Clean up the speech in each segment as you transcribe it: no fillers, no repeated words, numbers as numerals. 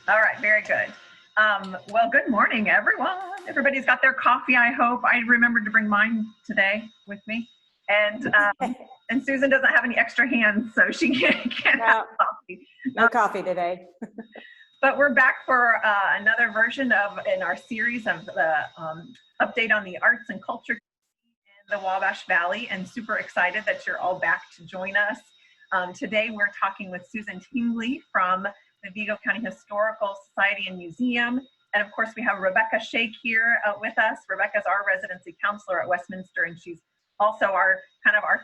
All right, very good. Well, good morning, everyone. Everybody's got their coffee, I hope. I remembered to bring mine today with me. And Susan doesn't have any extra hands, so she can't have coffee. No coffee today. But we're back for another version in our series of the update on the arts and culture in the Wabash Valley, and super excited that you're all back to join us. Today we're talking with Susan Tingley from the Vigo County Historical Society and Museum. And of course we have Rebecca Shake here with us. Rebecca's our residency counselor at Westminster, and she's also our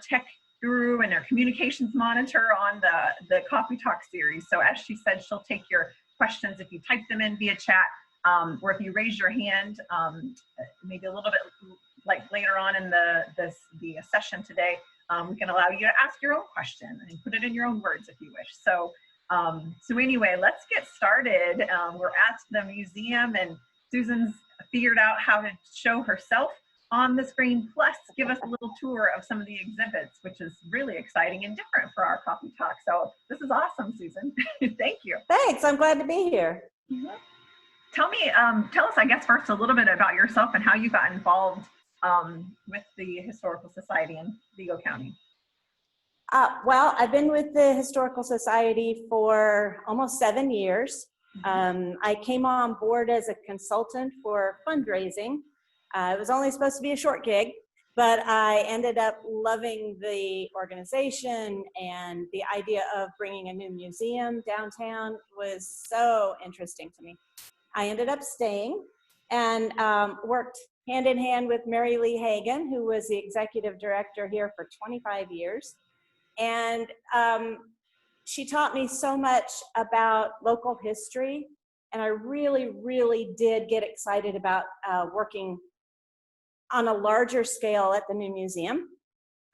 tech guru and our communications monitor on the Coffee Talk series. So as she said, she'll take your questions if you type them in via chat, or if you raise your hand, maybe a little bit like later on in the session today, we can allow you to ask your own question and put it in your own words if you wish. So anyway, let's get started. We're at the museum, and Susan's figured out how to show herself on the screen, plus give us a little tour of some of the exhibits, which is really exciting and different for our Coffee Talk. So this is awesome, Susan. Thank you. Thanks, I'm glad to be here. Mm-hmm. Tell us, I guess, first a little bit about yourself and how you got involved with the Historical Society in Vigo County. Well, I've been with the Historical Society for almost 7 years. I came on board as a consultant for fundraising. It was only supposed to be a short gig, but I ended up loving the organization, and the idea of bringing a new museum downtown was so interesting to me. I ended up staying and worked hand in hand with Mary Lee Hagan, who was the executive director here for 25 years. And she taught me so much about local history, and I really, really did get excited about working on a larger scale at the new museum.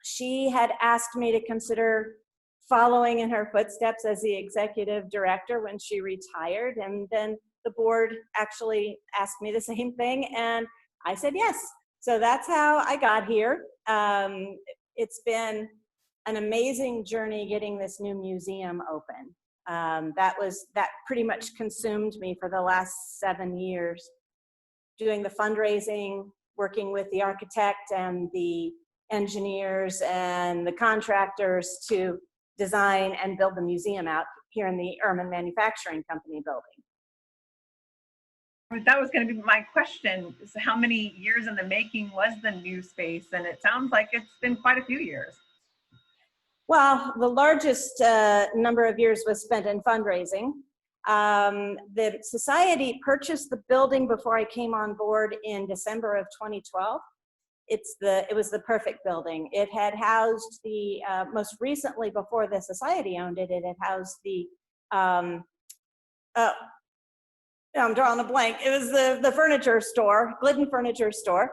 She had asked me to consider following in her footsteps as the executive director when she retired, and then the board actually asked me the same thing, and I said yes. So that's how I got here. It's been an amazing journey getting this new museum open. That pretty much consumed me for the last 7 years, doing the fundraising, working with the architect and the engineers and the contractors to design and build the museum out here in the Ehrman Manufacturing Company building. That was going to be my question. So how many years in the making was the new space? And it sounds like it's been quite a few years. Well, the largest number of years was spent in fundraising. The society purchased the building before I came on board in December of 2012. It was the perfect building. It had housed the, most recently before the society owned it, it had housed the, I'm drawing a blank. It was the furniture store, Glidden Furniture Store.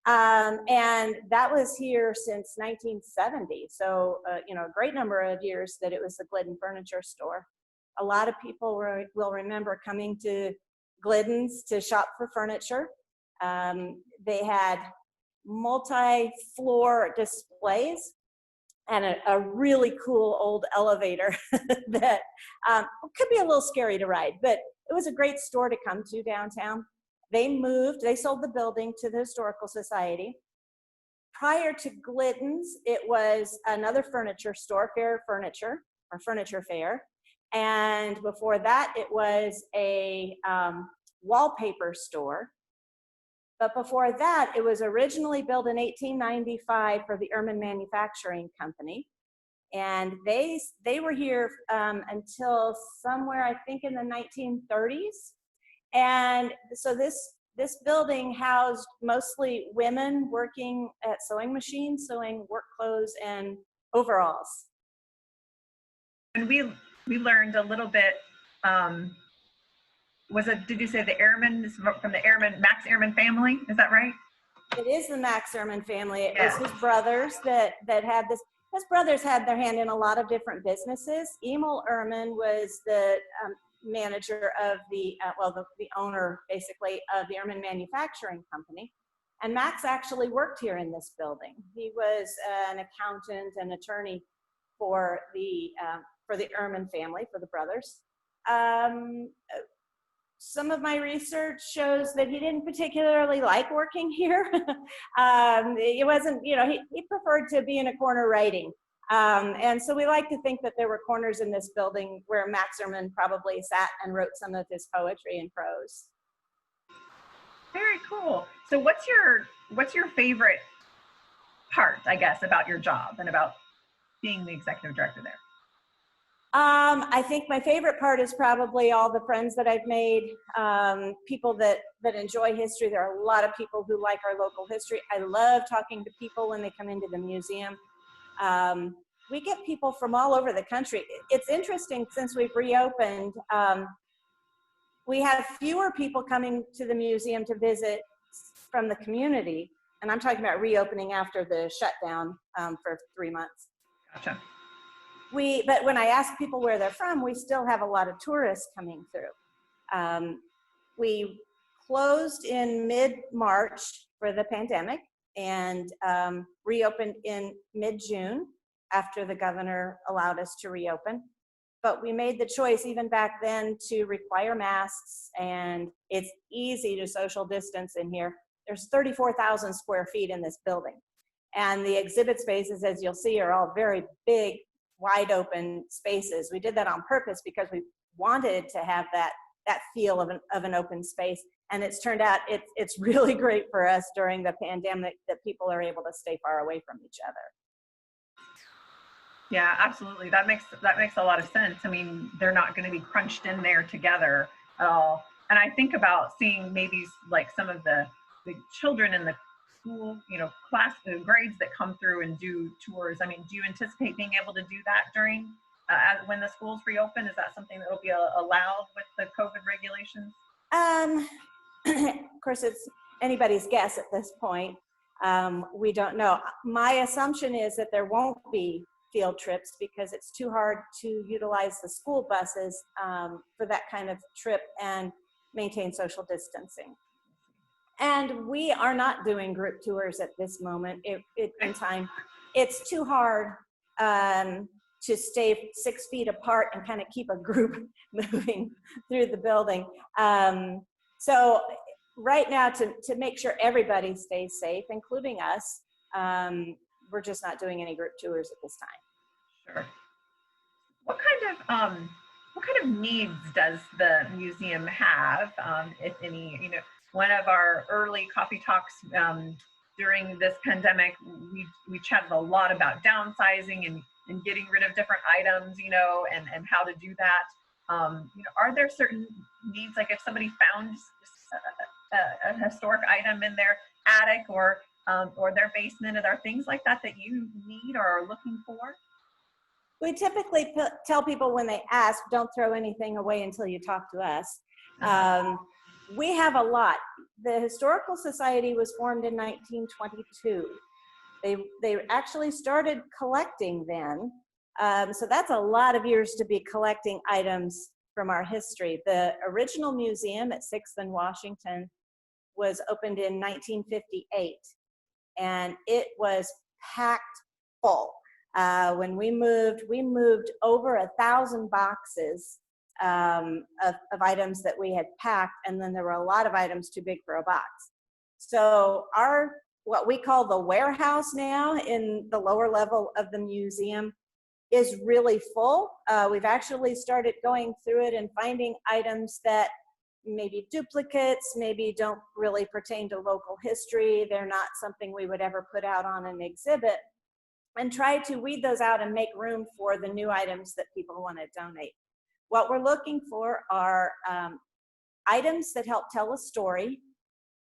And that was here since 1970. So, a great number of years that it was the Glidden Furniture Store. A lot of people will remember coming to Glidden's to shop for furniture. They had multi-floor displays and a really cool old elevator that could be a little scary to ride, but it was a great store to come to downtown. They sold the building to the Historical Society. Prior to Glidden's, it was another furniture store, Fair Furniture, or Furniture Fair. And before that, it was a wallpaper store. But before that, it was originally built in 1895 for the Ehrman Manufacturing Company. And they were here until somewhere, I think, in the 1930s. And so this building housed mostly women working at sewing machines, sewing work clothes and overalls. And we learned a little bit, did you say the Ehrman, this is from the Max Ehrman family, is that right? It is the Max Ehrman family. It was his brothers that had this. His brothers had their hand in a lot of different businesses. Emil Ehrman was the manager of the owner, basically, of the Ehrman Manufacturing Company. And Max actually worked here in this building. He was an accountant and attorney for the Ehrman family, for the brothers. some of my research shows that he didn't particularly like working here. It wasn't, you know, he preferred to be in a corner writing. And so we like to think that there were corners in this building where Max Ehrmann probably sat and wrote some of his poetry and prose. Very cool. So what's your favorite part, I guess, about your job and about being the executive director there? I think my favorite part is probably all the friends that I've made, people that enjoy history. There are a lot of people who like our local history. I love talking to people when they come into the museum. We get people from all over the country. It's interesting, since we've reopened, we have fewer people coming to the museum to visit from the community. And I'm talking about reopening after the shutdown for 3 months. Gotcha. But when I ask people where they're from, we still have a lot of tourists coming through. We closed in mid-March for the pandemic and reopened in mid-June after the governor allowed us to reopen. But we made the choice even back then to require masks, and it's easy to social distance in here. There's 34,000 square feet in this building. And the exhibit spaces, as you'll see, are all very big, wide open spaces. We did that on purpose because we wanted to have that feel of an open space. And it's turned out it's really great for us during the pandemic that people are able to stay far away from each other. Yeah, absolutely. That makes a lot of sense. I mean, they're not going to be crunched in there together at all. And I think about seeing maybe like some of the children in the school, you know, grades that come through and do tours. I mean, do you anticipate being able to do that during when the schools reopen? Is that something that will be allowed with the COVID regulations? Of course, it's anybody's guess at this point. We don't know. My assumption is that there won't be field trips because it's too hard to utilize the school buses for that kind of trip and maintain social distancing. And we are not doing group tours at this moment in time. It's too hard to stay 6 feet apart and kind of keep a group moving through the building. So right now, to make sure everybody stays safe, including us, we're just not doing any group tours at this time. Sure. What kind of needs does the museum have, if any? You know, one of our early coffee talks during this pandemic, we chatted a lot about downsizing and getting rid of different items, you know, and how to do that. You know, are there certain needs, like if somebody found a historic item in their attic or their basement, are there things like that you need or are looking for? We typically tell people when they ask, don't throw anything away until you talk to us. We have a lot. The Historical Society was formed in 1922. They actually started collecting then. So that's a lot of years to be collecting items from our history. The original museum at 6th and Washington was opened in 1958, and it was packed full. When we moved over 1,000 boxes of items that we had packed, and then there were a lot of items too big for a box. So what we call the warehouse now in the lower level of the museum is really full. We've actually started going through it and finding items that maybe duplicates, maybe don't really pertain to local history. They're not something we would ever put out on an exhibit, and try to weed those out and make room for the new items that people want to donate. What we're looking for are items that help tell a story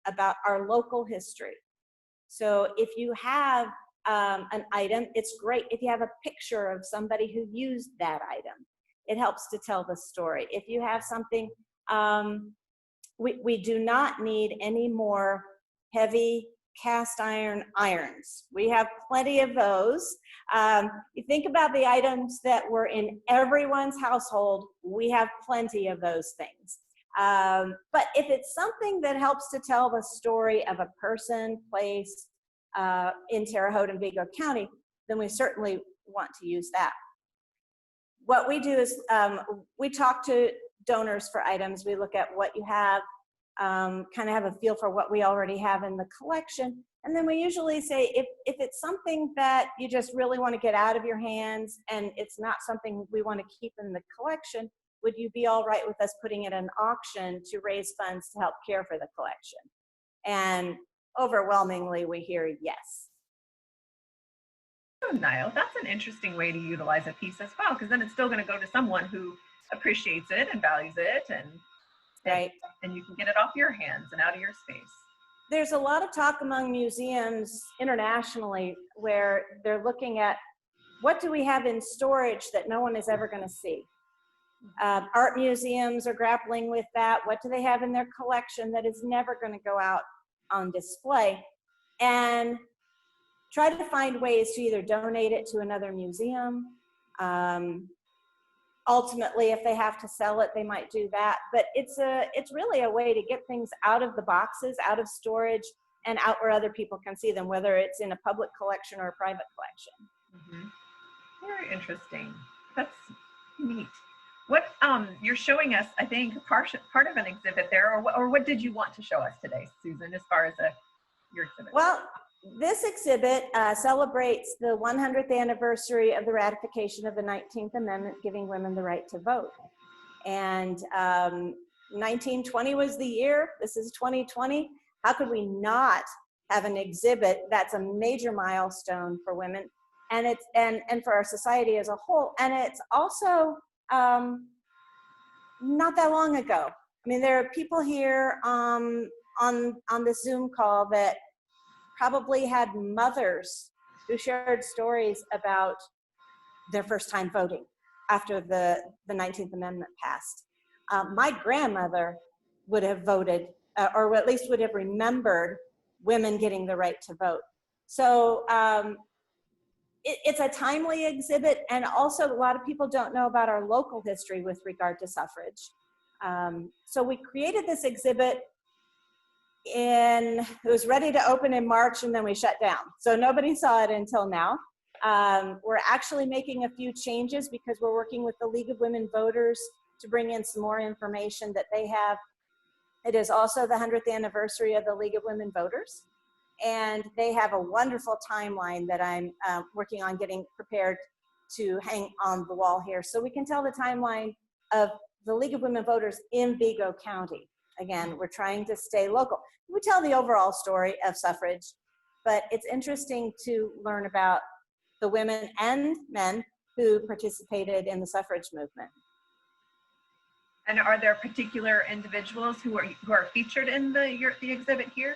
about our local history. So if you have an item, it's great if you have a picture of somebody who used that item. It helps to tell the story. If you have something, we do not need any more heavy cast iron irons. We have plenty of those. You think about the items that were in everyone's household, we have plenty of those things. But if it's something that helps to tell the story of a person, place in Terre Haute and Vigo County, then we certainly want to use that. What we do is we talk to donors for items. We look at what you have, kind of have a feel for what we already have in the collection. And then we usually say, if it's something that you just really want to get out of your hands and it's not something we want to keep in the collection, would you be all right with us putting it in an auction to raise funds to help care for the collection? And overwhelmingly, we hear yes. Oh, Niall, that's an interesting way to utilize a piece as well, because then it's still going to go to someone who appreciates it and values it, Right. And you can get it off your hands and out of your space. There's a lot of talk among museums internationally where they're looking at what do we have in storage that no one is ever going to see. Art museums are grappling with that. What do they have in their collection that is never going to go out on display? And try to find ways to either donate it to another museum. Ultimately, if they have to sell it, they might do that. But it's really a way to get things out of the boxes, out of storage, and out where other people can see them, whether it's in a public collection or a private collection. Mm-hmm. Very interesting. That's neat. What you're showing us, I think, part of an exhibit there, or what did you want to show us today, Susan, as far as your exhibit? Well, this exhibit celebrates the 100th anniversary of the ratification of the 19th Amendment, giving women the right to vote. And 1920 was the year. This is 2020. How could we not have an exhibit that's a major milestone for women, and it's and for our society as a whole? And it's also not that long ago. I mean, there are people here on this Zoom call that probably had mothers who shared stories about their first time voting after the 19th Amendment passed. My grandmother would have voted, or at least would have remembered women getting the right to vote. So it's a timely exhibit, and also a lot of people don't know about our local history with regard to suffrage. So we created this exhibit it was ready to open in March, and then we shut down. So nobody saw it until now. We're actually making a few changes because we're working with the League of Women Voters to bring in some more information that they have. It is also the 100th anniversary of the League of Women Voters, and they have a wonderful timeline that I'm working on getting prepared to hang on the wall here, so we can tell the timeline of the League of Women Voters in Vigo County. Again, we're trying to stay local. We tell the overall story of suffrage, but it's interesting to learn about the women and men who participated in the suffrage movement. And are there particular individuals who are featured in the exhibit here?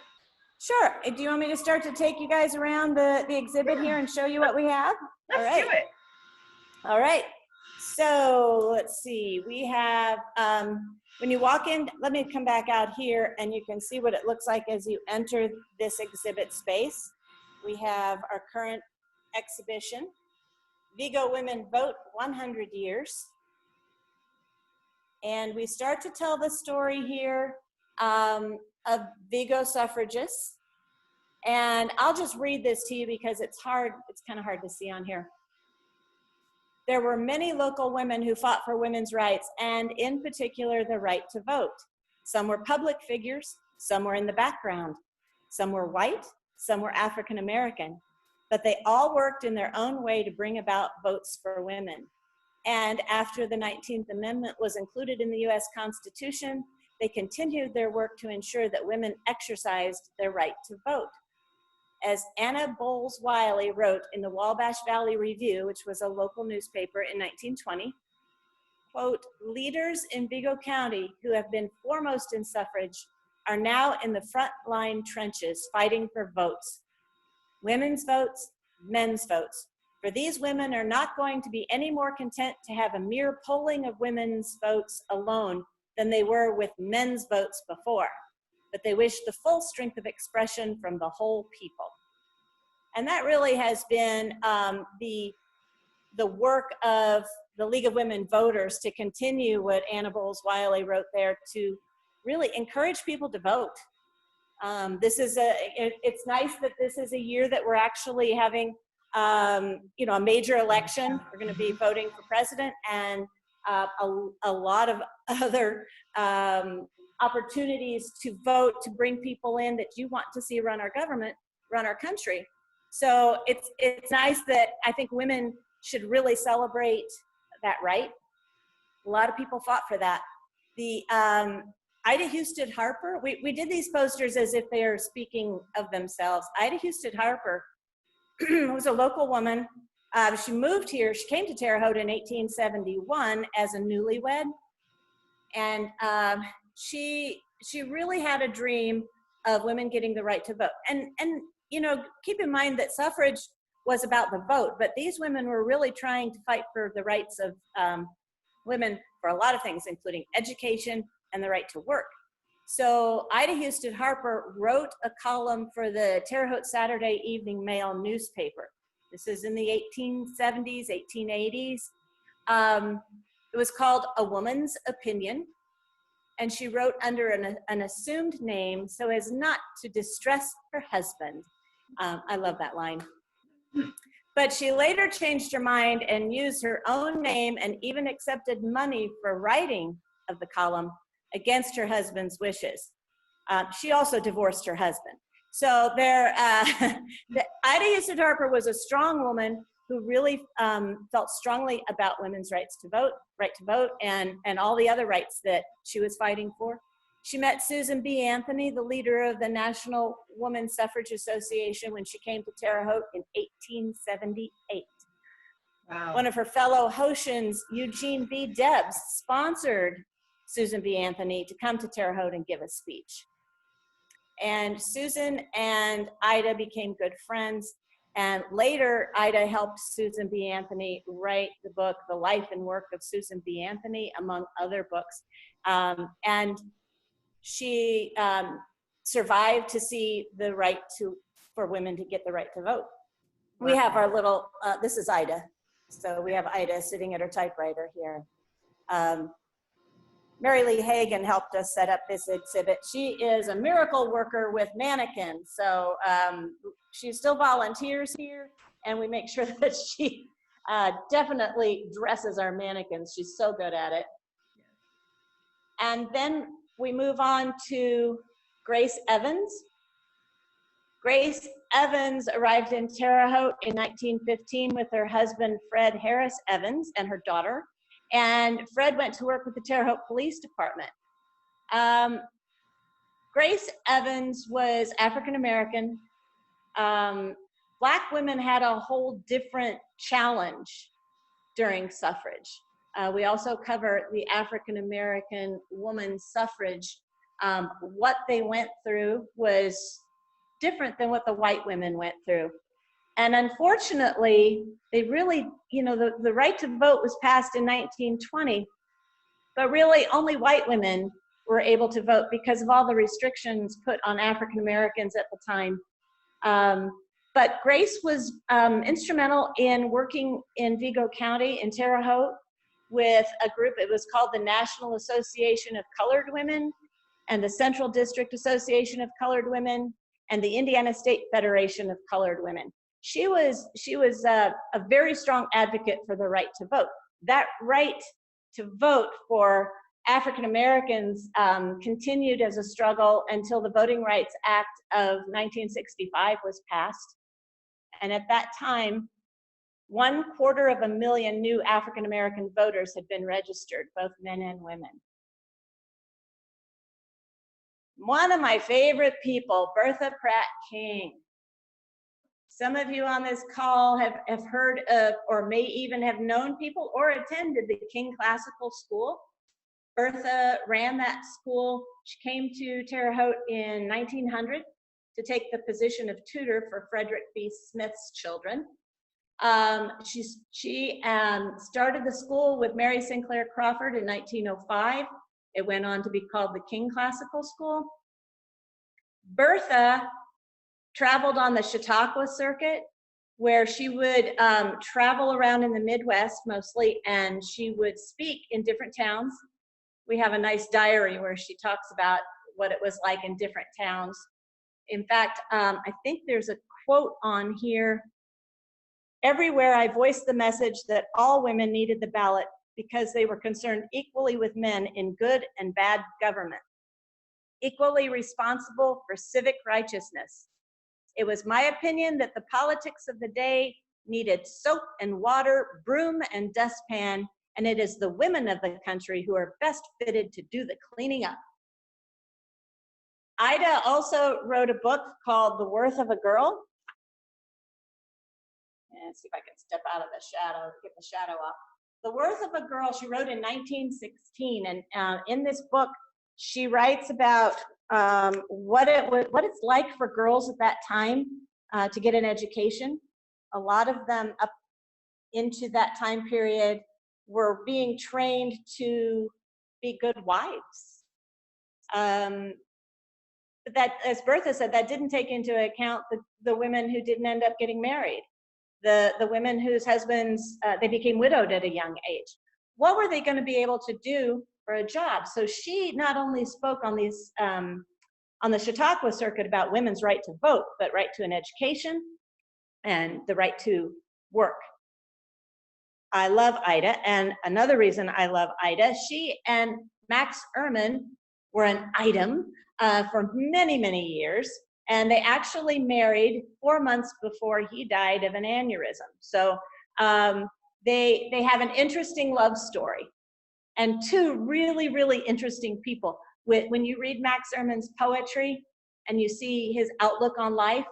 Sure. Do you want me to start to take you guys around the exhibit here and show you what we have? Let's do it. All right. So let's see. We have, when you walk in, let me come back out here and you can see what it looks like as you enter this exhibit space. We have our current exhibition, Vigo Women Vote 100 Years. And we start to tell the story here of Vigo suffragists. And I'll just read this to you because it's kind of hard to see on here. There were many local women who fought for women's rights, and in particular, the right to vote. Some were public figures, some were in the background. Some were white, some were African American, but they all worked in their own way to bring about votes for women. And after the 19th Amendment was included in the US Constitution, they continued their work to ensure that women exercised their right to vote. As Anna Bowles Wiley wrote in the Wabash Valley Review, which was a local newspaper in 1920, quote, leaders in Vigo County who have been foremost in suffrage are now in the front line trenches fighting for votes. Women's votes, men's votes. For these women are not going to be any more content to have a mere polling of women's votes alone than they were with men's votes before, but they wish the full strength of expression from the whole people. And that really has been the work of the League of Women Voters to continue what Anna Bowles Wiley wrote there to really encourage people to vote. It's nice that this is a year that we're actually having a major election. We're going to be voting for president, and a lot of other opportunities to vote, to bring people in that you want to see run our government, run our country. So it's nice that I think women should really celebrate that right. A lot of people fought for that. The Ida Houston Harper, we did these posters as if they are speaking of themselves. Ida Houston Harper was a local woman. She moved here, she came to Terre Haute in 1871 as a newlywed. And she really had a dream of women getting the right to vote. And you know, keep in mind that suffrage was about the vote, but these women were really trying to fight for the rights of women for a lot of things, including education and the right to work. So Ida Houston Harper wrote a column for the Terre Haute Saturday Evening Mail newspaper. This is in the 1870s, 1880s. It was called A Woman's Opinion, and she wrote under an assumed name so as not to distress her husband. I love that line. But she later changed her mind and used her own name and even accepted money for writing of the column against her husband's wishes. She also divorced her husband. So Ida Houston Harper was a strong woman who really felt strongly about women's right to vote, and all the other rights that she was fighting for. She met Susan B. Anthony, the leader of the National Women's Suffrage Association, when she came to Terre Haute in 1878. Wow. One of her fellow Hautians, Eugene B. Debs, sponsored Susan B. Anthony to come to Terre Haute and give a speech. And Susan and Ida became good friends. And later, Ida helped Susan B. Anthony write the book, The Life and Work of Susan B. Anthony, among other books. And she survived to see the right for women to get the right to vote. We have our little, this is Ida. So we have Ida sitting at her typewriter here. Mary Lee Hagan helped us set up this exhibit. She is a miracle worker with mannequins. So she still volunteers here, and we make sure that she definitely dresses our mannequins. She's so good at it. And then we move on to Grace Evans. Grace Evans arrived in Terre Haute in 1915 with her husband, Fred Harris Evans, and her daughter. And Fred went to work with the Terre Haute Police Department. Grace Evans was African-American. Black women had a whole different challenge during suffrage. We also cover the African-American woman suffrage. What they went through was different than what the white women went through. And unfortunately, they really, you know, the right to vote was passed in 1920, but really only white women were able to vote because of all the restrictions put on African Americans at the time. But Grace was instrumental in working in Vigo County in Terre Haute with a group. It was called the National Association of Colored Women and the Central District Association of Colored Women and the Indiana State Federation of Colored Women. She was a very strong advocate for the right to vote. That right to vote for African Americans continued as a struggle until the Voting Rights Act of 1965 was passed. And at that time, 250,000 new African American voters had been registered, both men and women. One of my favorite people, Bertha Pratt King. Some of you on this call have heard of, or may even have known people or attended the King Classical School. Bertha ran that school. She came to Terre Haute in 1900 to take the position of tutor for Frederick B. Smith's children. She started the school with Mary Sinclair Crawford in 1905. It went on to be called the King Classical School. Bertha traveled on the Chautauqua circuit, where she would travel around in the Midwest mostly, and she would speak in different towns. We have a nice diary where she talks about what it was like in different towns. In fact, I think there's a quote on here. Everywhere I voiced the message that all women needed the ballot, because they were concerned equally with men in good and bad government, equally responsible for civic righteousness. It was my opinion that the politics of the day needed soap and water, broom and dustpan, and it is the women of the country who are best fitted to do the cleaning up. Ida also wrote a book called The Worth of a Girl. Let's see if I can step out of the shadow, get the shadow off. The Worth of a Girl, she wrote in 1916, and in this book, she writes about what it's like for girls at that time to get an education. A lot of them up into that time period were being trained to be good wives. But that, as Bertha said, that didn't take into account the women who didn't end up getting married, the women whose husbands, they became widowed at a young age. What were they going to be able to do for a job? So she not only spoke on these, on the Chautauqua circuit about women's right to vote, but right to an education and the right to work. I love Ida, and another reason I love Ida, she and Max Ehrman were an item for many, many years, and they actually married 4 months before he died of an aneurysm. So they have an interesting love story, and two really, really interesting people. When you read Max Ehrman's poetry and you see his outlook on life,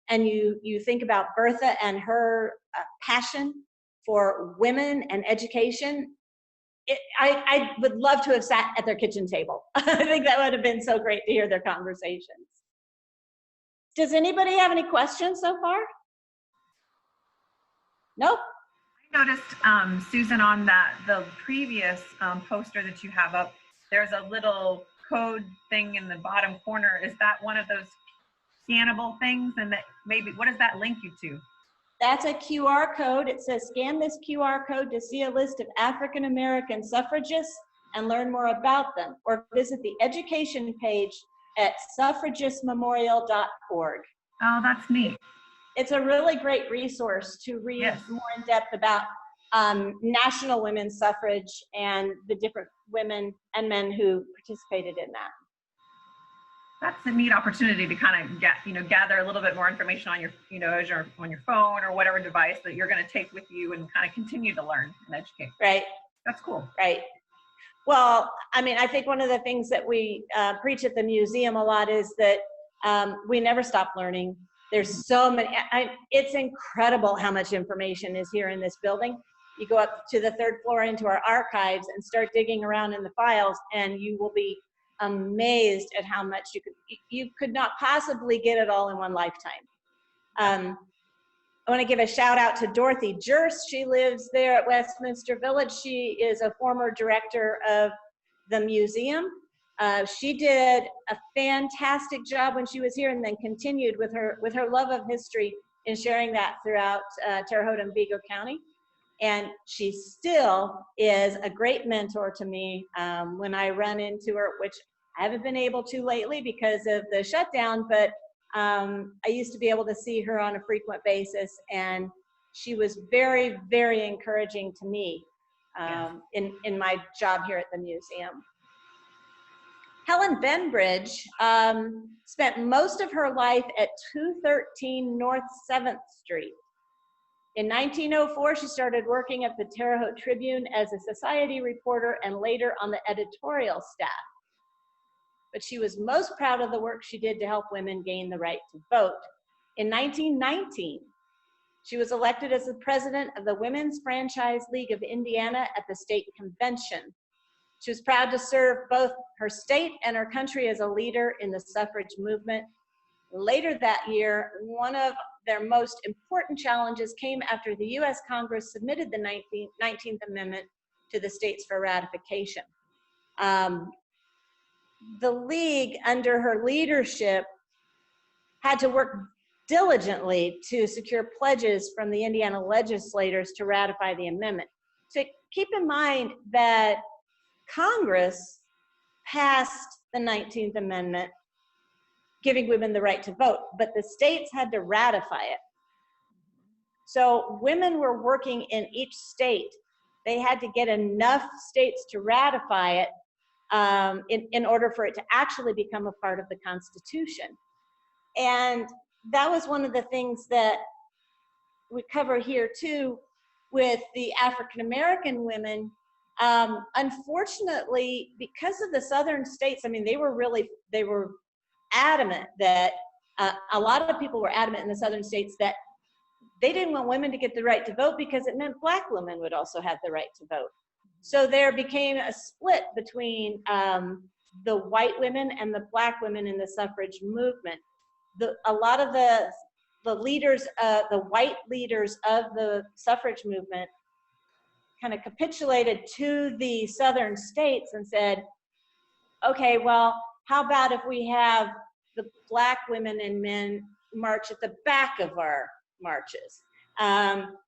and you think about Bertha and her passion for women and education, I would love to have sat at their kitchen table. I think that would have been so great to hear their conversations. Does anybody have any questions so far? Nope. I noticed, Susan, on the previous poster that you have up, there's a little code thing in the bottom corner. Is that one of those scannable things? And that maybe, what does that link you to? That's a QR code. It says, scan this QR code to see a list of African American suffragists and learn more about them, or visit the education page at suffragistmemorial.org. Oh, that's neat. It's a really great resource to read Yes. more in depth about national women's suffrage and the different women and men who participated in that. That's a neat opportunity to kind of gather a little bit more information on your, as you're on your phone or whatever device that you're going to take with you and kind of continue to learn and educate. Right. That's cool. Right. Well, I mean, I think one of the things that we preach at the museum a lot is that we never stop learning. There's so many, it's incredible how much information is here in this building. You go up to the 3rd floor into our archives and start digging around in the files, and you will be amazed at how much you could not possibly get it all in one lifetime. I want to give a shout out to Dorothy Jurst. She lives there at Westminster Village. She is a former director of the museum. She did a fantastic job when she was here, and then continued with her love of history in sharing that throughout Terre Haute and Vigo County. And she still is a great mentor to me when I run into her, which I haven't been able to lately because of the shutdown, but I used to be able to see her on a frequent basis, and she was very, very encouraging to me in my job here at the museum. Helen Benbridge spent most of her life at 213 North 7th Street. In 1904, she started working at the Terre Haute Tribune as a society reporter and later on the editorial staff. But she was most proud of the work she did to help women gain the right to vote. In 1919, she was elected as the president of the Women's Franchise League of Indiana at the state convention. She was proud to serve both her state and her country as a leader in the suffrage movement. Later that year, one of their most important challenges came after the U.S. Congress submitted the 19th Amendment to the states for ratification. The League, under her leadership, had to work diligently to secure pledges from the Indiana legislators to ratify the amendment. So keep in mind that Congress passed the 19th Amendment, giving women the right to vote, but the states had to ratify it. So women were working in each state they had to get enough states to ratify it in order for it to actually become a part of the Constitution. And that was one of the things that we cover here too with the African American women. Unfortunately, because of the southern states, I mean, they were adamant that a lot of people were adamant in the southern states that they didn't want women to get the right to vote because it meant black women would also have the right to vote. So there became a split between the white women and the black women in the suffrage movement. A lot of the leaders, the white leaders of the suffrage movement kind of capitulated to the southern states and said, okay, well, how about if we have the black women and men march at the back of our marches?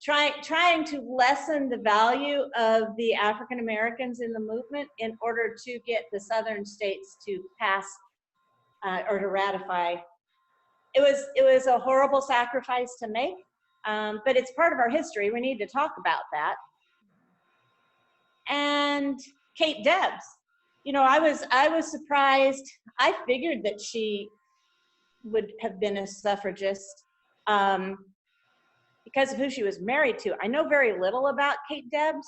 Trying to lessen the value of the African Americans in the movement in order to get the southern states to pass or to ratify. It was a horrible sacrifice to make, but it's part of our history. We need to talk about that. And Kate Debs, you know, I was surprised. I figured that she would have been a suffragist because of who she was married to. I know very little about Kate Debs.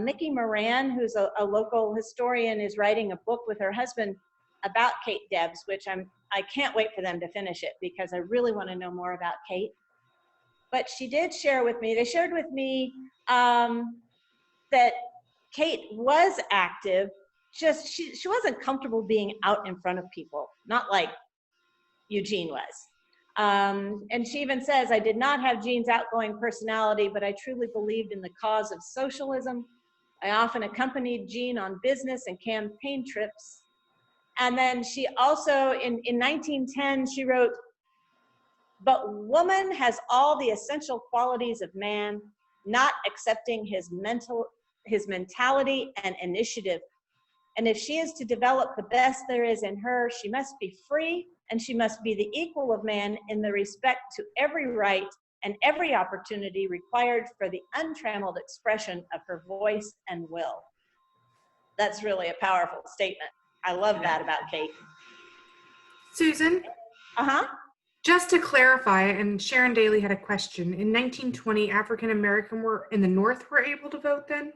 Mickey Moran, who's a local historian, is writing a book with her husband about Kate Debs, which I can't wait for them to finish it because I really want to know more about Kate. But she did share with me, they shared with me that Kate was active, just she wasn't comfortable being out in front of people, not like Eugene was. And she even says, I did not have Gene's outgoing personality, but I truly believed in the cause of socialism. I often accompanied Gene on business and campaign trips. And then she also, in 1910, she wrote, but woman has all the essential qualities of man, not accepting his mentality and initiative. And if she is to develop the best there is in her, she must be free and she must be the equal of man in the respect to every right and every opportunity required for the untrammeled expression of her voice and will. That's really a powerful statement. I love that about Kate. Susan? Just to clarify, and Sharon Daly had a question, in 1920, African American were in the North were able to vote then?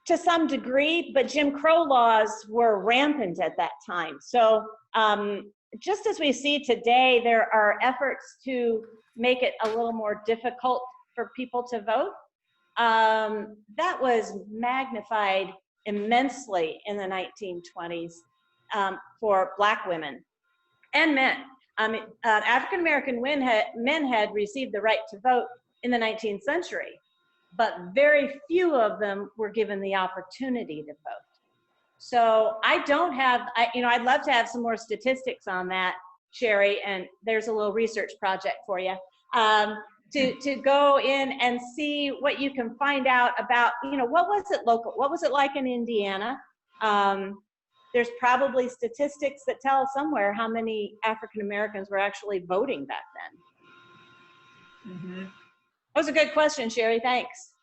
To some degree, but Jim Crow laws were rampant at that time. So just as we see today, there are efforts to make it a little more difficult for people to vote. That was magnified immensely in the 1920s for Black women and men. African American men had received the right to vote in the 19th century, but very few of them were given the opportunity to vote. So I don't have, I'd love to have some more statistics on that, Sherry, and there's a little research project for you. To go in and see what you can find out about, what was it local? What was it like in Indiana? There's probably statistics that tell somewhere how many African Americans were actually voting back then. Mm-hmm. That was a good question, Sherry, thanks.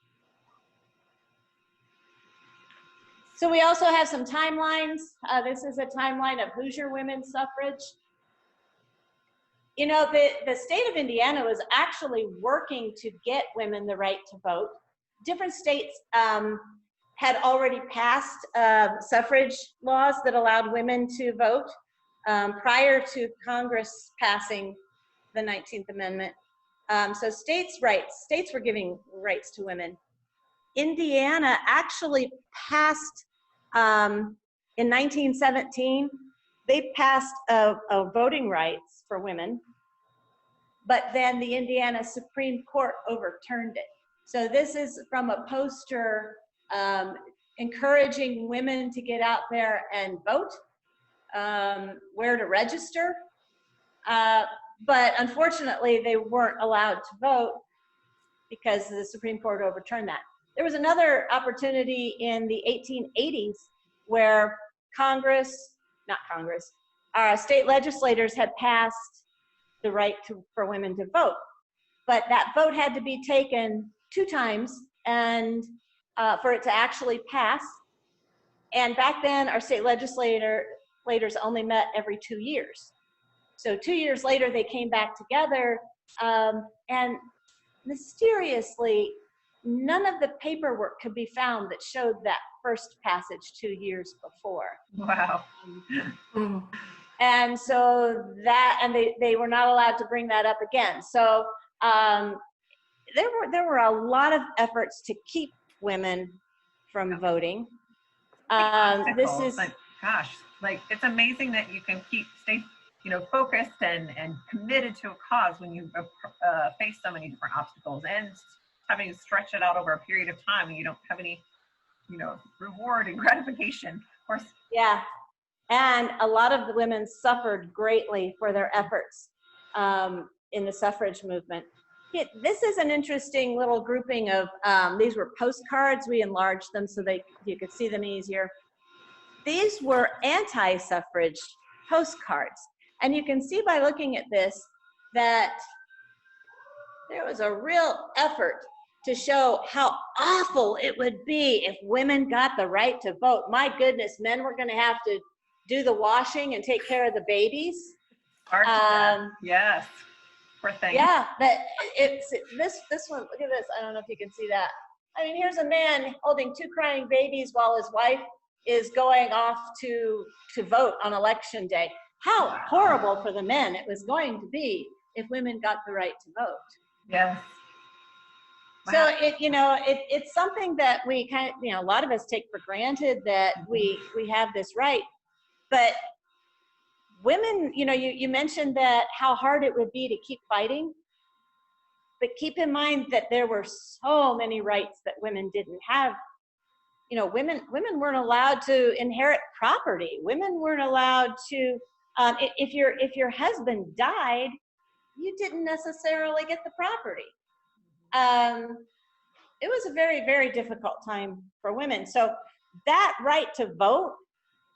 So we also have some timelines. This is a timeline of Hoosier women's suffrage. The state of Indiana was actually working to get women the right to vote. Different states had already passed suffrage laws that allowed women to vote prior to Congress passing the 19th Amendment. So states' were giving rights to women. Indiana actually passed, in 1917, they passed a voting rights for women, but then the Indiana Supreme Court overturned it. So this is from a poster encouraging women to get out there and vote, where to register. But unfortunately, they weren't allowed to vote because the Supreme Court overturned that. There was another opportunity in the 1880s where state legislators had passed the right for women to vote. But that vote had to be taken 2 times, and for it to actually pass. And back then, our state legislators only met every 2 years. So 2 years later, they came back together, and mysteriously, none of the paperwork could be found that showed that first passage 2 years before. Wow. And so that, and they were not allowed to bring that up again. So there were a lot of efforts to keep women from voting. This is, like, gosh, like, it's amazing that you can stay, focused and committed to a cause when you face so many different obstacles, and having to stretch it out over a period of time and you don't have any, reward and gratification, of course. Yeah. And a lot of the women suffered greatly for their efforts in the suffrage movement. This is an interesting little grouping of, these were postcards. We enlarged them so you could see them easier. These were anti-suffrage postcards. And you can see by looking at this that there was a real effort to show how awful it would be if women got the right to vote. My goodness, men were going to have to do the washing and take care of the babies. Yes, poor thing. Yeah, but it's this one. Look at this. I don't know if you can see that. I mean, here's a man holding 2 crying babies while his wife is going off to vote on election day. How horrible for the men it was going to be if women got the right to vote. Yes. Wow. So it's something that we kind of, a lot of us take for granted that we have this right, but women, you mentioned that how hard it would be to keep fighting, but keep in mind that there were so many rights that women didn't have. Women weren't allowed to inherit property. Women weren't allowed to, if your husband died, you didn't necessarily get the property. It was a very, very difficult time for women. So that right to vote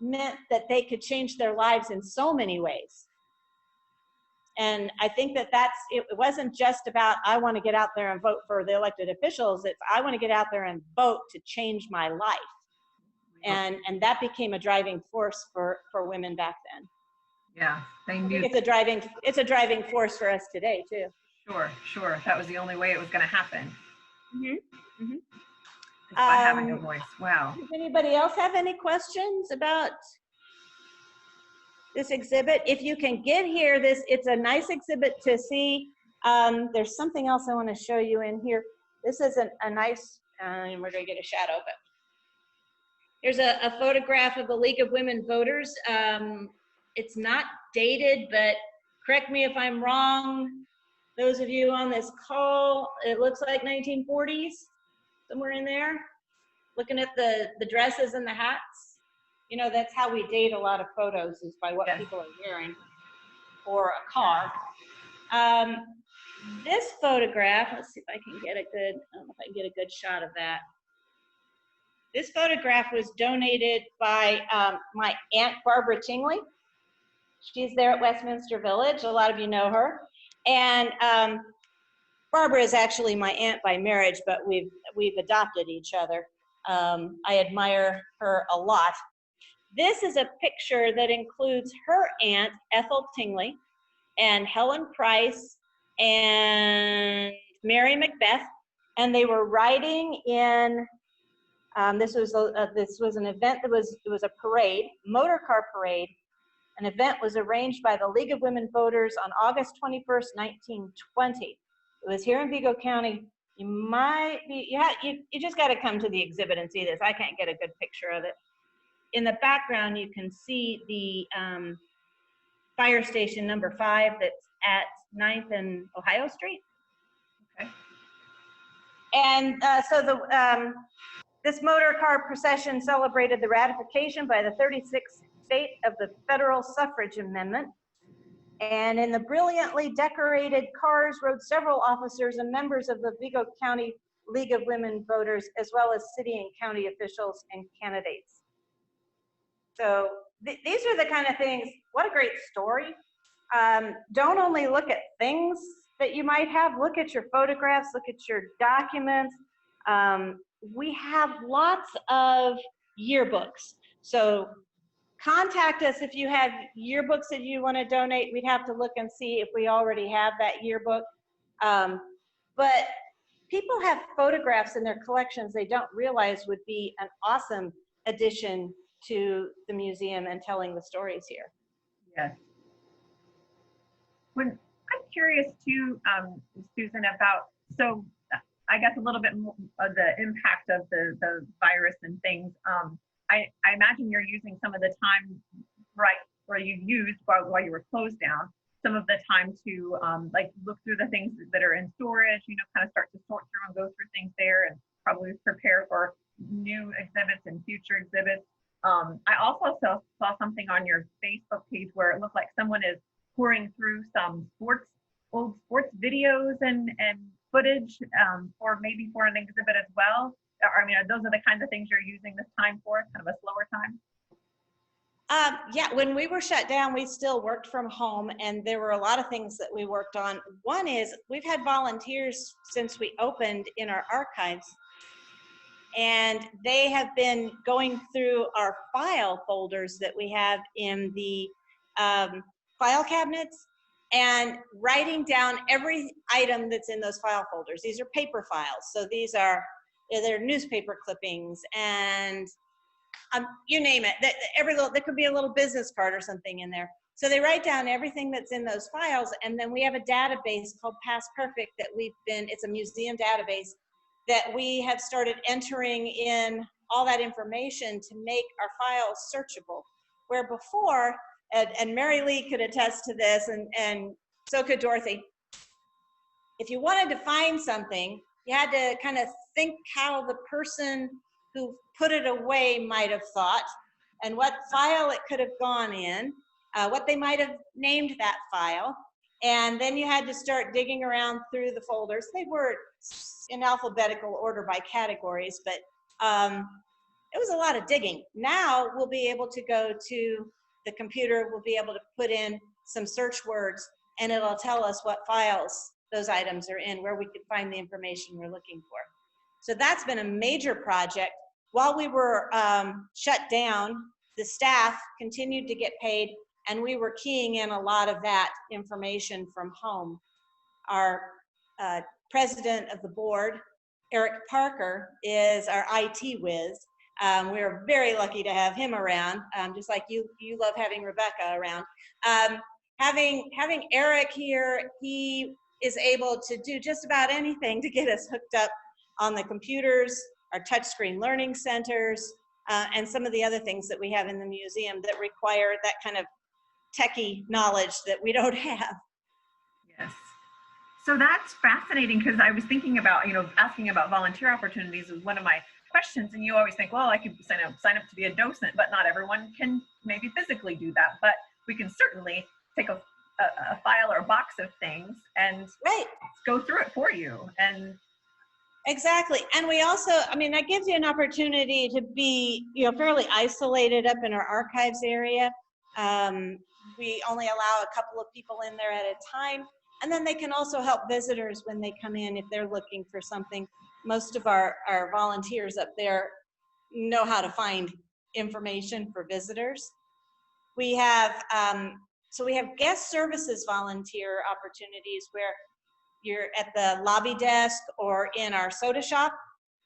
meant that they could change their lives in so many ways. And I think that it wasn't just about, I want to get out there and vote for the elected officials. It's, I want to get out there and vote to change my life. And that became a driving force for women back then. Yeah, they knew. It's a driving force for us today too. Sure. That was the only way it was going to happen. Mm-hmm. Mm-hmm. By having a voice. Wow. Does anybody else have any questions about this exhibit? If you can get here, it's a nice exhibit to see. There's something else I want to show you in here. This is a nice, and we're going to get a shadow, but here's a photograph of the League of Women Voters. It's not dated, but correct me if I'm wrong. Those of you on this call, it looks like 1940s, somewhere in there. Looking at the dresses and the hats. That's how we date a lot of photos, is by what people are wearing or a car. This photograph, let's see if I can get I don't know if I can get a good shot of that. This photograph was donated by my Aunt Barbara Tingley. She's there at Westminster Village. A lot of you know her. And Barbara is actually my aunt by marriage, but we've adopted each other. I admire her a lot. This is a picture that includes her aunt, Ethel Tingley, and Helen Price, and Mary Macbeth, and they were riding in, this was an event it was a parade, motor car parade. An event was arranged by the League of Women Voters on August 21st, 1920. It was here in Vigo County. You just got to come to the exhibit and see this. I can't get a good picture of it. In the background, you can see the fire station number 5 that's at 9th and Ohio Street. Okay. And so this motor car procession celebrated the ratification by the 36th state of the federal suffrage amendment. And in the brilliantly decorated cars rode several officers and members of the Vigo County League of Women Voters, as well as city and county officials and candidates. So these are the kind of things, what a great story. Don't only look at things that you might have, look at your photographs, look at your documents, We have lots of yearbooks. So contact us if you have yearbooks that you want to donate. We'd have to look and see if we already have that yearbook. But people have photographs in their collections they don't realize would be an awesome addition to the museum and telling the stories here. Yes. I'm curious too, Susan, about, so I guess a little bit more of the impact of the virus and things. I imagine you're using some of the time, right, where you used while you were closed down, some of the time to like look through the things that are in storage, you know, kind of start to sort through and go through things there and probably prepare for new exhibits and future exhibits. I also saw something on your Facebook page where it looked like someone is pouring through some old sports videos and footage for maybe for an exhibit as well. I mean, those are the kinds of things you're using this time for, kind of a slower time? Yeah, when we were shut down, we still worked from home, and there were a lot of things that we worked on. One is we've had volunteers since we opened in our archives, and they have been going through our file folders that we have in the file cabinets and writing down every item that's in those file folders. These are paper files, so these are they're newspaper clippings and you name it. There could be a little business card or something in there. So they write down everything that's in those files, and then we have a database called Past Perfect that it's a museum database that we have started entering in all that information to make our files searchable. Where before, and Mary Lee could attest to this, and so could Dorothy, if you wanted to find something, you had to kind of think how the person who put it away might have thought, and what file it could have gone in, what they might have named that file. And then you had to start digging around through the folders. They were in alphabetical order by categories, but it was a lot of digging. Now we'll be able to go to the computer, we'll be able to put in some search words, and it'll tell us what files those items are in, where we could find the information we're looking for. So that's been a major project. While we were shut down, the staff continued to get paid, and we were keying in a lot of that information from home. Our president of the board, Eric Parker, is our IT whiz. We're very lucky to have him around, just like you love having Rebecca around. Having Eric here, he is able to do just about anything to get us hooked up on the computers, our touchscreen learning centers, and some of the other things that we have in the museum that require that kind of techie knowledge that we don't have. Yes. So that's fascinating, because I was thinking about, you know, asking about volunteer opportunities was one of my questions, and you always think, well, I could sign up to be a docent, but not everyone can maybe physically do that. But we can certainly take a file or a box of things and go through it for you. And exactly. And we also, I mean, that gives you an opportunity to be, you know, fairly isolated up in our archives area. We only allow a couple of people in there at a time. And then they can also help visitors when they come in if they're looking for something. Most of our volunteers up there know how to find information for visitors. We have, so we have guest services volunteer opportunities where you're at the lobby desk or in our soda shop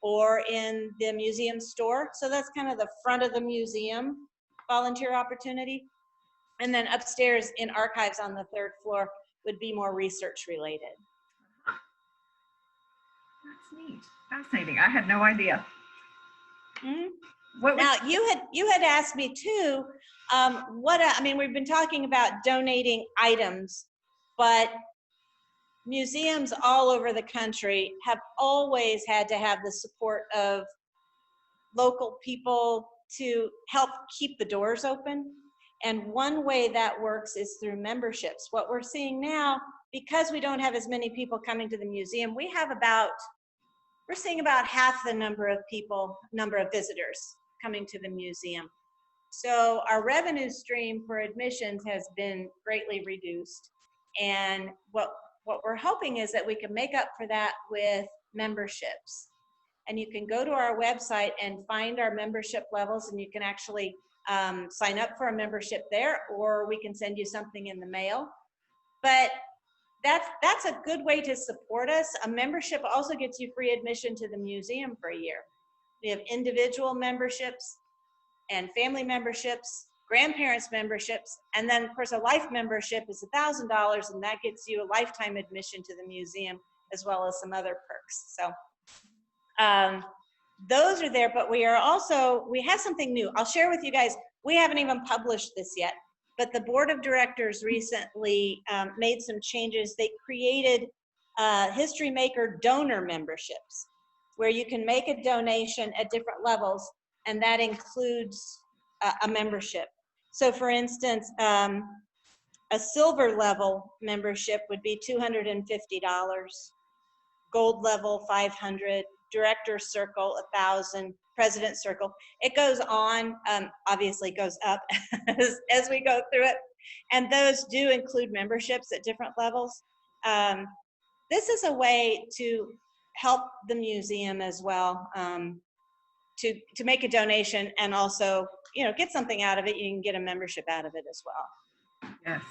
or in the museum store. So that's kind of the front of the museum volunteer opportunity. And then upstairs in archives on the 3rd floor would be more research related. That's neat. Fascinating. I had no idea. Mm-hmm. Now you had asked me too, I mean, we've been talking about donating items, but museums all over the country have always had to have the support of local people to help keep the doors open. And one way that works is through memberships. What we're seeing now, because we don't have as many people coming to the museum, we're seeing about half the number of visitors coming to the museum. So our revenue stream for admissions has been greatly reduced. And what we're hoping is that we can make up for that with memberships. and you can go to our website and find our membership levels, and you can actually sign up for a membership there, or we can send you something in the mail. But that's a good way to support us. A membership also gets you free admission to the museum for a year. We have individual memberships and family memberships, grandparents memberships, and then of course a life membership is $1,000, and that gets you a lifetime admission to the museum as well as some other perks. So those are there, but we have something new. I'll share with you guys. We haven't even published this yet, but the board of directors recently made some changes. They created History Maker donor memberships, where you can make a donation at different levels, and that includes a membership. So for instance, a silver level membership would be $250, gold level $500, director's circle $1,000, president's circle. It goes on, obviously goes up as we go through it. And those do include memberships at different levels. This is a way to help the museum as well, to make a donation and also, get something out of it. You can get a membership out of it as well. Yes.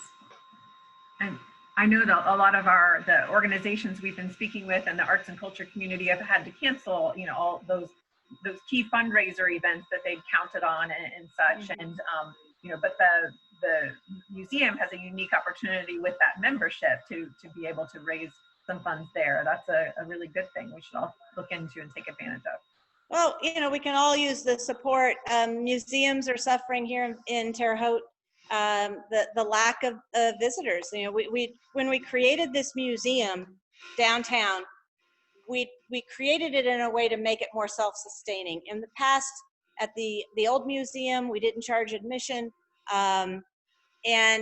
And I know that a lot of the organizations we've been speaking with and the arts and culture community have had to cancel, all those key fundraiser events that they'd counted on and such. Mm-hmm. And, but the museum has a unique opportunity with that membership to be able to raise some funds there. That's a really good thing we should all look into and take advantage of. Well, we can all use the support. Museums are suffering here in Terre Haute, the lack of visitors. When we created this museum downtown, we created it in a way to make it more self-sustaining. In the past, at the old museum, we didn't charge admission, and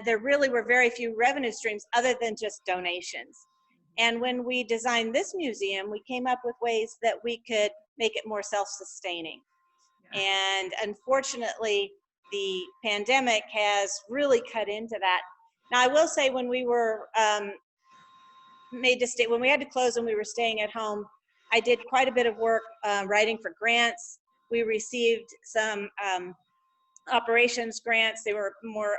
there really were very few revenue streams other than just donations. And when we designed this museum, we came up with ways that we could make it more self-sustaining. Yeah. And unfortunately, the pandemic has really cut into that. Now, I will say, when we were when we had to close and we were staying at home, I did quite a bit of work writing for grants. We received some operations grants. They were more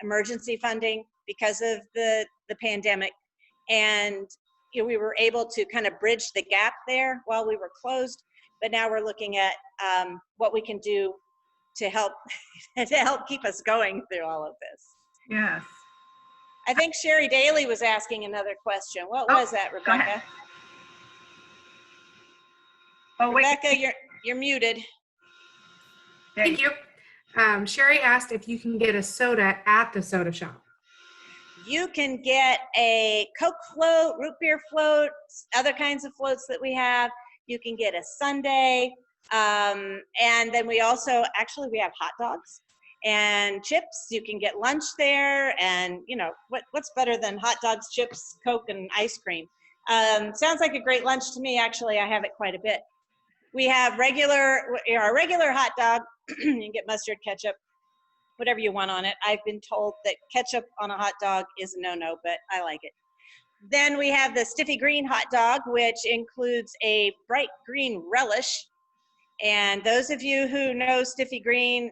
emergency funding because of the pandemic. And we were able to kind of bridge the gap there while we were closed. But now we're looking at what we can do to help keep us going through all of this. Yes. I think Sherry Daly was asking another question. What was that, Rebecca? Oh, wait. Rebecca, you're muted. Thank you. Sherry asked if you can get a soda at the soda shop. You can get a Coke float, root beer float, other kinds of floats that we have. You can get a sundae. And then we also, we have hot dogs and chips. You can get lunch there. And, what's better than hot dogs, chips, Coke, and ice cream? Sounds like a great lunch to me. Actually, I have it quite a bit. We have our regular hot dog. You can get mustard, ketchup, whatever you want on it. I've been told that ketchup on a hot dog is a no-no, but I like it. Then we have the Stiffy Green hot dog, which includes a bright green relish. And those of you who know Stiffy Green,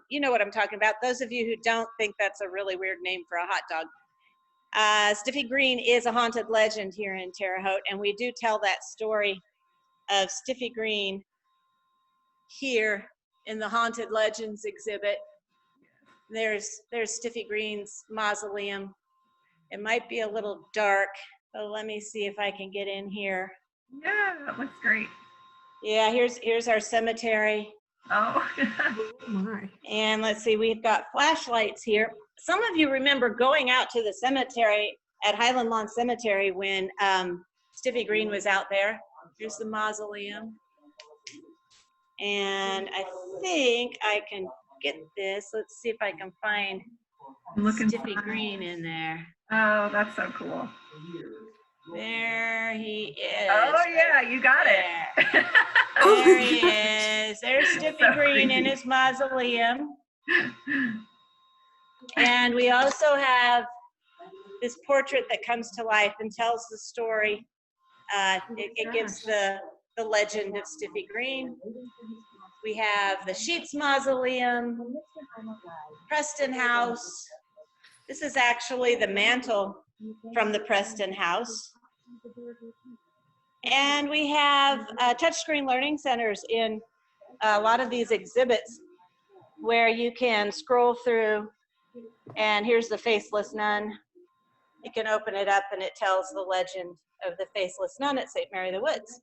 you know what I'm talking about. Those of you who don't, think that's a really weird name for a hot dog. Stiffy Green is a haunted legend here in Terre Haute, and we do tell that story of Stiffy Green here in the Haunted Legends exhibit. There's Stiffy Green's mausoleum. It might be a little dark, but let me see if I can get in here. Yeah, that looks great. Yeah, here's our cemetery. Oh. My. And let's see, we've got flashlights here. Some of you remember going out to the cemetery at Highland Lawn Cemetery when Stiffy Green was out there. Here's the mausoleum. And I think I can get this. Let's see if I can find Stiffy Green in there. Oh, that's so cool. There he is. Oh, yeah, you got it. There he is. There's Stiffy Green in his mausoleum. And we also have this portrait that comes to life and tells the story. It gives the the legend of Stiffy Green. We have the Sheets Mausoleum, Preston House. This is actually the mantle from the Preston House. And we have touchscreen learning centers in a lot of these exhibits where you can scroll through, and here's the Faceless Nun. You can open it up and it tells the legend of the Faceless Nun at St. Mary the Woods.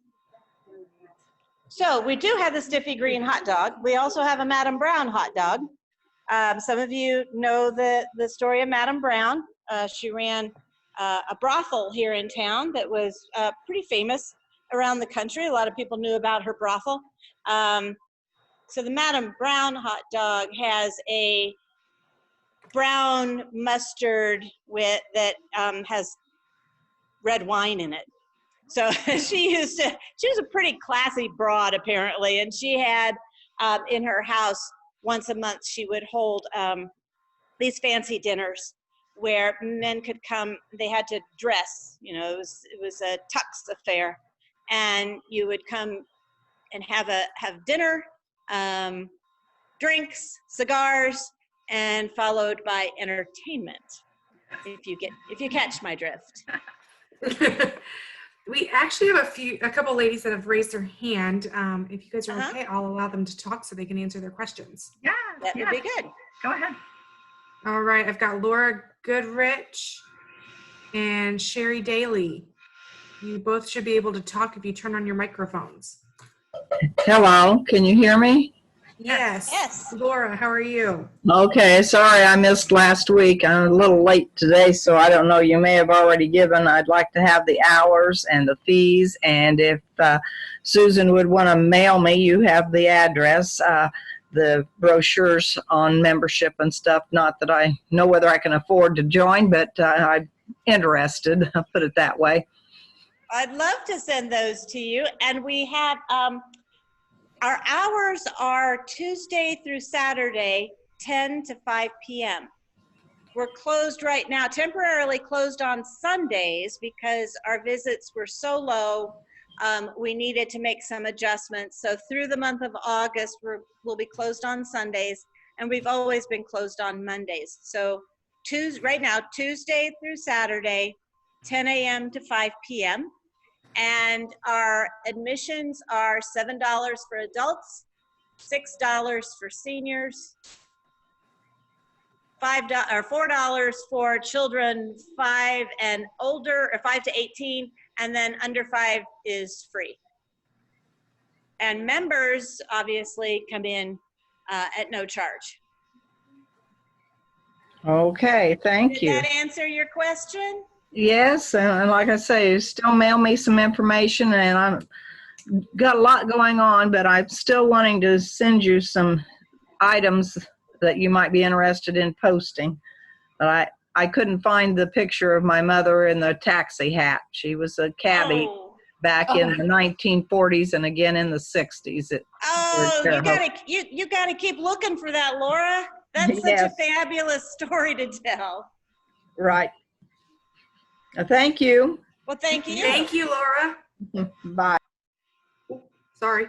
So we do have the Stiffy Green hot dog. We also have a Madame Brown hot dog. Some of you know the story of Madame Brown. She ran a brothel here in town that was pretty famous around the country. A lot of people knew about her brothel. So the Madame Brown hot dog has a brown mustard that has red wine in it. So she was a pretty classy broad apparently, and she had in her house once a month she would hold these fancy dinners where men could come. They had to dress, you know, it was a tux affair, and you would come and have dinner, drinks, cigars, and followed by entertainment. If you catch my drift. We actually have a couple ladies that have raised their hand. If you guys are okay, I'll allow them to talk so they can answer their questions. Yeah, that would be good. Go ahead. All right, I've got Laura Goodrich and Sherry Daly. You both should be able to talk if you turn on your microphones. Hello, can you hear me? Yes. Yes. Laura, how are you? Okay, sorry I missed last week. I'm a little late today, so I don't know. You may have already given. I'd like to have the hours and the fees, and if Susan would want to mail me, you have the address, the brochures on membership and stuff. Not that I know whether I can afford to join, but I'm interested. I'll put it that way. I'd love to send those to you, and we have our hours are Tuesday through Saturday, 10 to 5 p.m. We're closed right now, temporarily closed on Sundays because our visits were so low. We needed to make some adjustments. So through the month of August, we'll be closed on Sundays, and we've always been closed on Mondays. So right now, Tuesday through Saturday, 10 a.m. to 5 p.m. And our admissions are $7 for adults, $6 for seniors, $4 for children 5 and older, or 5 to 18, and then under 5 is free. And members obviously come in at no charge. Okay, thank you. Did that answer your question? Yes, and like I say, still mail me some information, and I've got a lot going on, but I'm still wanting to send you some items that you might be interested in posting. But I couldn't find the picture of my mother in the taxi hat. She was a cabbie back in the 1940s and again in the 60s. You gotta keep looking for that, Laura. That's such a fabulous story to tell. Right. Thank you. Well, thank you. Thank you, Laura. Bye. Sorry.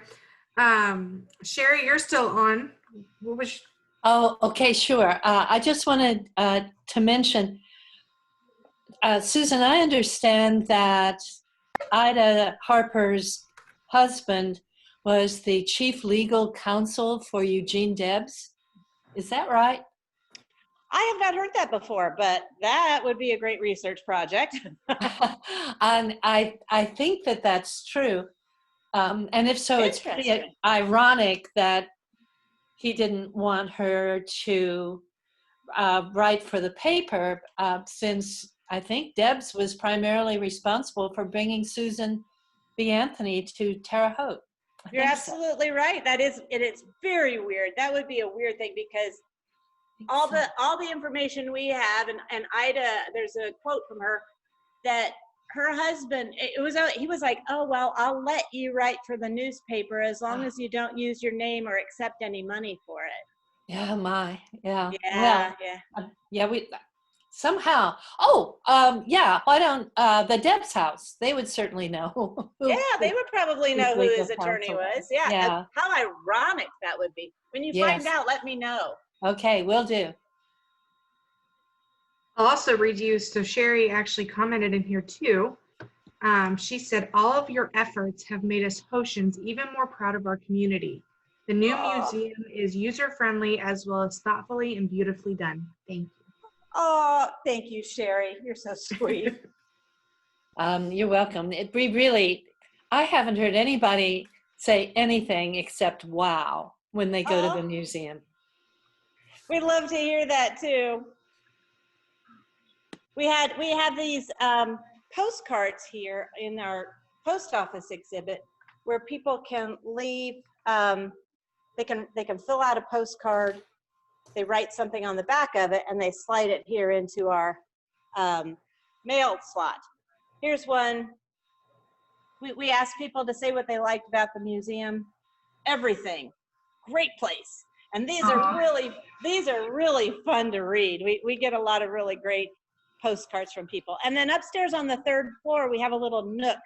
Sherry, you're still on. What was? Oh, okay, sure. I just wanted to mention, Susan, I understand that Ida Harper's husband was the chief legal counsel for Eugene Debs. Is that right? I have not heard that before, but that would be a great research project. And I think that that's true. And if so, it's pretty ironic that he didn't want her to write for the paper, since I think Debs was primarily responsible for bringing Susan B. Anthony to Terre Haute. You're absolutely right. It is very weird. That would be a weird thing because all the information we have, and Ida, there's a quote from her that her husband, he was like, oh, well, I'll let you write for the newspaper as long as you don't use your name or accept any money for it. Yeah, my, yeah. Yeah, well, yeah. somehow. Oh, yeah. Why don't the Deb's house? They would certainly know. Yeah, they would probably know who legal his attorney counsel was. Yeah. Yeah. How ironic that would be. When you Yes. find out, let me know. Okay, will do. I'll also read you, so Sherry actually commented in here too. She said, all of your efforts have made us Hoshians even more proud of our community. The new museum is user-friendly as well as thoughtfully and beautifully done. Thank you. Oh, thank you, Sherry. You're so sweet. You're welcome. I haven't heard anybody say anything except wow when they go to the museum. We'd love to hear that too. We have these postcards here in our post office exhibit where people can leave. They can fill out a postcard. They write something on the back of it and they slide it here into our mail slot. Here's one. We asked people to say what they liked about the museum. Everything. Great place. And these are really fun to read. We get a lot of really great postcards from people. And then upstairs on the 3rd floor, we have a little nook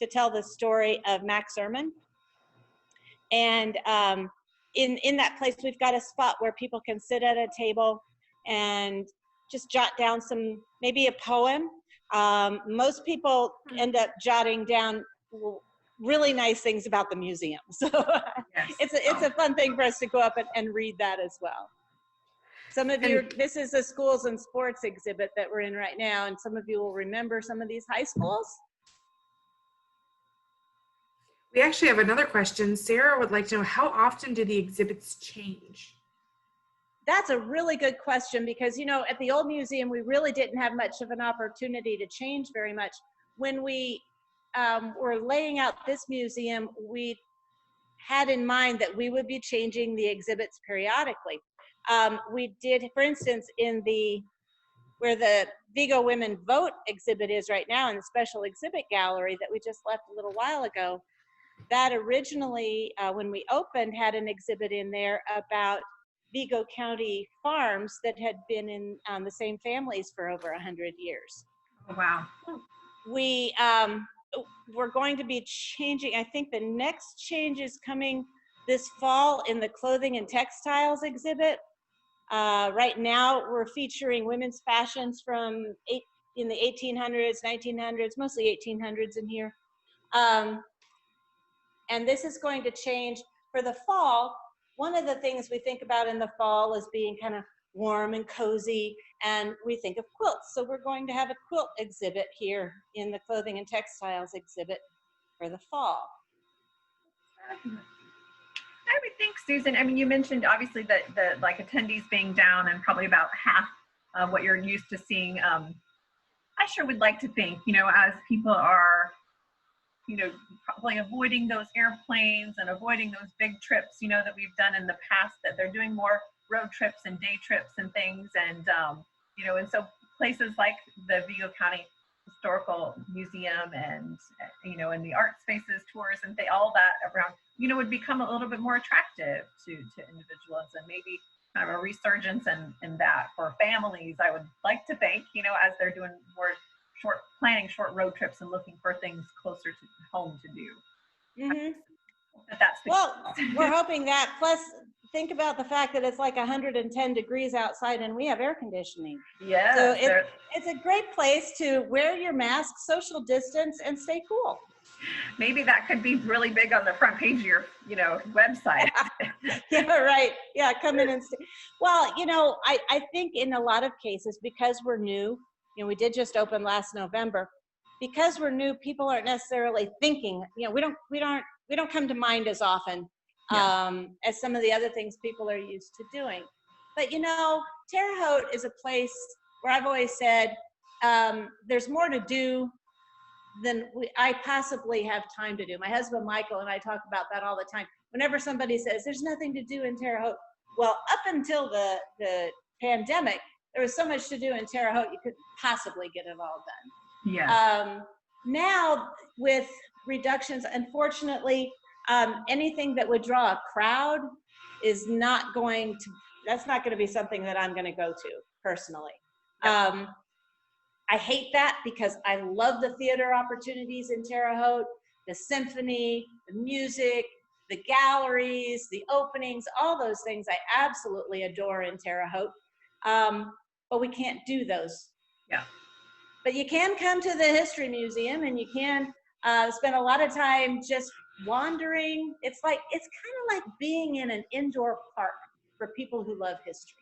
to tell the story of Max Ehrman. And in that place, we've got a spot where people can sit at a table and just jot down maybe a poem. Most people end up jotting down really nice things about the museum. So yes. It's a fun thing for us to go up and read that as well. Some of you, this is a schools and sports exhibit that we're in right now, and some of you will remember some of these high schools. We actually have another question. Sarah would like to know, how often do the exhibits change? That's a really good question because, at the old museum, we really didn't have much of an opportunity to change very much. When we were laying out this museum, we had in mind that we would be changing the exhibits periodically. We did, for instance, where the Vigo Women Vote exhibit is right now in the special exhibit gallery that we just left a little while ago, that originally, when we opened, had an exhibit in there about Vigo County farms that had been in the same families for over 100 years. Oh, wow. We're going to be changing, I think the next change is coming this fall in the clothing and textiles exhibit. Right now, we're featuring women's fashions from in the 1800s, 1900s, mostly 1800s in here. And this is going to change for the fall. One of the things we think about in the fall is being kind of warm and cozy, and we think of quilts. So we're going to have a quilt exhibit here in the clothing and textiles exhibit for the fall. I would think, Susan, I mean, you mentioned obviously that the attendees being down and probably about half of what you're used to seeing. I sure would like to think, as people are, probably avoiding those airplanes and avoiding those big trips, that we've done in the past, that they're doing more road trips and day trips and things. And, and so places like the Vigo County Historical Museum and, and the art spaces tours and all that around, would become a little bit more attractive to individuals, and maybe kind of a resurgence in that for families, I would like to think, as they're doing more planning short road trips and looking for things closer to home to do. Mm-hmm. That's we're hoping that. Plus, think about the fact that it's like 110 degrees outside and we have air conditioning. Yeah. So it's a great place to wear your mask, social distance, and stay cool. Maybe that could be really big on the front page of your, website. Yeah, right. Yeah, come in and stay. Well, I think in a lot of cases, because we're new, we did just open last November. Because we're new, people aren't necessarily thinking. We don't come to mind as often as some of the other things people are used to doing. But Terre Haute is a place where I've always said there's more to do than I possibly have time to do. My husband Michael and I talk about that all the time. Whenever somebody says there's nothing to do in Terre Haute, well, up until the pandemic, there was so much to do in Terre Haute you couldn't possibly get it all done. Yeah. Now with reductions, unfortunately, anything that would draw a crowd is not going to. That's not going to be something that I'm going to go to personally. I hate that because I love the theater opportunities in Terre Haute, the symphony, the music, the galleries, the openings, all those things I absolutely adore in Terre Haute. But we can't do those. Yeah. But you can come to the History Museum and you can spend a lot of time just wandering. It's kind of like being in an indoor park for people who love history.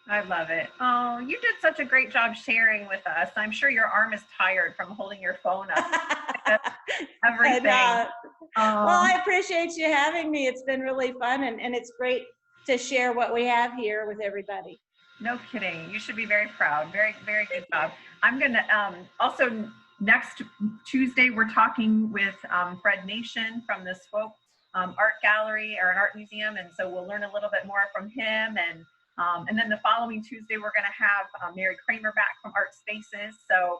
I love it. Oh, you did such a great job sharing with us. I'm sure your arm is tired from holding your phone up. Everything. Well, I appreciate you having me. It's been really fun, and it's great to share what we have here with everybody. No kidding. You should be very proud. Very, very good job. I'm going to also next Tuesday, we're talking with Fred Nation from the Swope Art Gallery or an art museum. And so we'll learn a little bit more from him. And then the following Tuesday, we're going to have Mary Kramer back from Art Spaces. So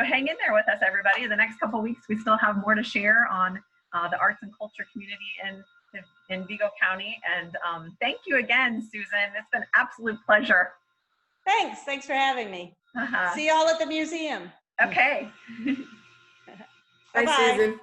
hang in there with us, everybody. The next couple of weeks, we still have more to share on the arts and culture community in Vigo County. And thank you again, Susan. It's been an absolute pleasure. Thanks for having me. See you all at the museum. Okay. Bye, Susan.